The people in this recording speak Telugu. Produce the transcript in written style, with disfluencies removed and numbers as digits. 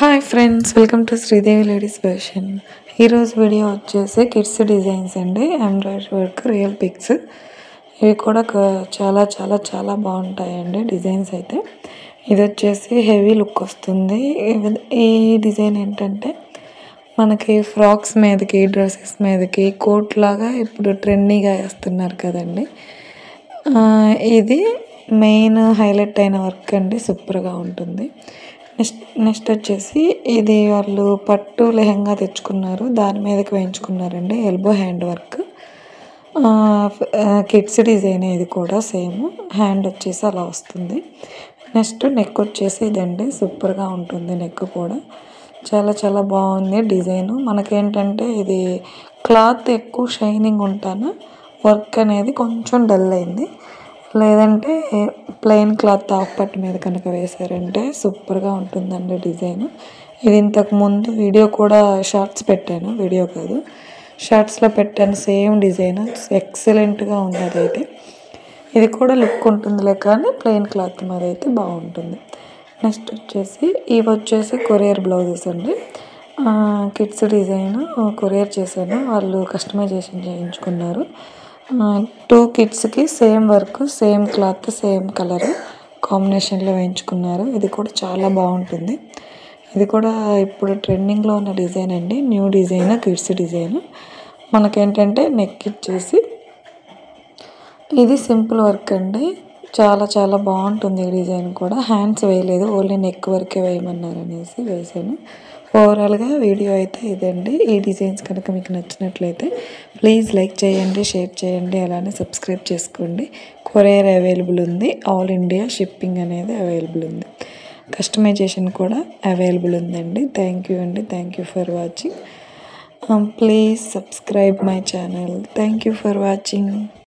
Hi friends, welcome to Sridevi ladies fashion. ఈరోజు వీడియో వచ్చేసి కిడ్స్ డిజైన్స్ అండి. Embroidery work, real pics. ఇవి కూడా చాలా చాలా చాలా బాగుంటాయండి డిజైన్స్ అయితే. ఇది వచ్చేసి హెవీ లుక్ వస్తుంది. ఈ డిజైన్ ఏంటంటే మనకి ఫ్రాక్స్ మీదకి, డ్రెస్సెస్ మీదకి కోట్ లాగా ఇప్పుడు ట్రెండీగా వేస్తున్నారు కదండి. ఇది మెయిన్ హైలైట్ అయిన వర్క్ అండి. సూపర్గా ఉంటుంది. నెక్స్ట్ వచ్చేసి ఇది వాళ్ళు పట్టు లెహంగా తెచ్చుకున్నారు, దాని మీదకి వేయించుకున్నారండి. Elbow hand work, kids design. ఇది కూడా సేమ్ హ్యాండ్ వచ్చేసి అలా వస్తుంది. నెక్స్ట్ నెక్ వచ్చేసి ఇదండి. సూపర్గా ఉంటుంది. నెక్ కూడా చాలా చాలా బాగుంది డిజైను. మనకేంటంటే ఇది క్లాత్ ఎక్కువ షైనింగ్ ఉంటాను, వర్క్ అనేది కొంచెం డల్ అయింది. లేదంటే ప్లెయిన్ క్లాత్ హాఫ్ పట్టు మీద కనుక వేసారంటే సూపర్గా ఉంటుందండి డిజైన్. ఇది ఇంతకు ముందు వీడియో కూడా షార్ట్స్ పెట్టాను, వీడియో కాదు షార్ట్స్లో పెట్టాను. సేమ్ డిజైన్ ఎక్సలెంట్గా ఉంది. అదైతే ఇది కూడా లుక్ ఉంటుందిలే, కానీ ప్లెయిన్ క్లాత్ మీద అయితే బాగుంటుంది. నెక్స్ట్ వచ్చేసి ఇవి వచ్చేసి కొరియర్ బ్లౌజెస్ అండి. కిడ్స్ డిజైన్ కొరియర్ చేశాను, వాళ్ళు కస్టమైజేషన్ చేయించుకున్నారు. 2 కిడ్స్కి same work, same cloth, same colour కాంబినేషన్లో వేయించుకున్నారు. ఇది కూడా చాలా బాగుంటుంది. ఇది కూడా ఇప్పుడు ట్రెండింగ్లో ఉన్న డిజైన్ అండి. New design, kids design. మనకేంటంటే నెక్ ఇచ్చేసి ఇది సింపుల్ వర్క్ అండి. చాలా చాలా బాగుంటుంది ఈ డిజైన్ కూడా. హ్యాండ్స్ వేయలేదు, ఓన్లీ నెక్ వర్కే వేయమన్నారు అనేసి వేసాను. ఓవరాల్గా వీడియో అయితే ఇదండి. ఈ డిజైన్స్ కనుక మీకు నచ్చినట్లయితే ప్లీజ్ లైక్ చేయండి, షేర్ చేయండి, అలానే సబ్స్క్రైబ్ చేసుకోండి. కొరియర్ అవైలబుల్ ఉంది, ఆల్ ఇండియా షిప్పింగ్ అనేది అవైలబుల్ ఉంది, కస్టమైజేషన్ కూడా అవైలబుల్ ఉందండి. థ్యాంక్ యూ అండి. Thank you for watching. Please subscribe my channel. Thank you for watching.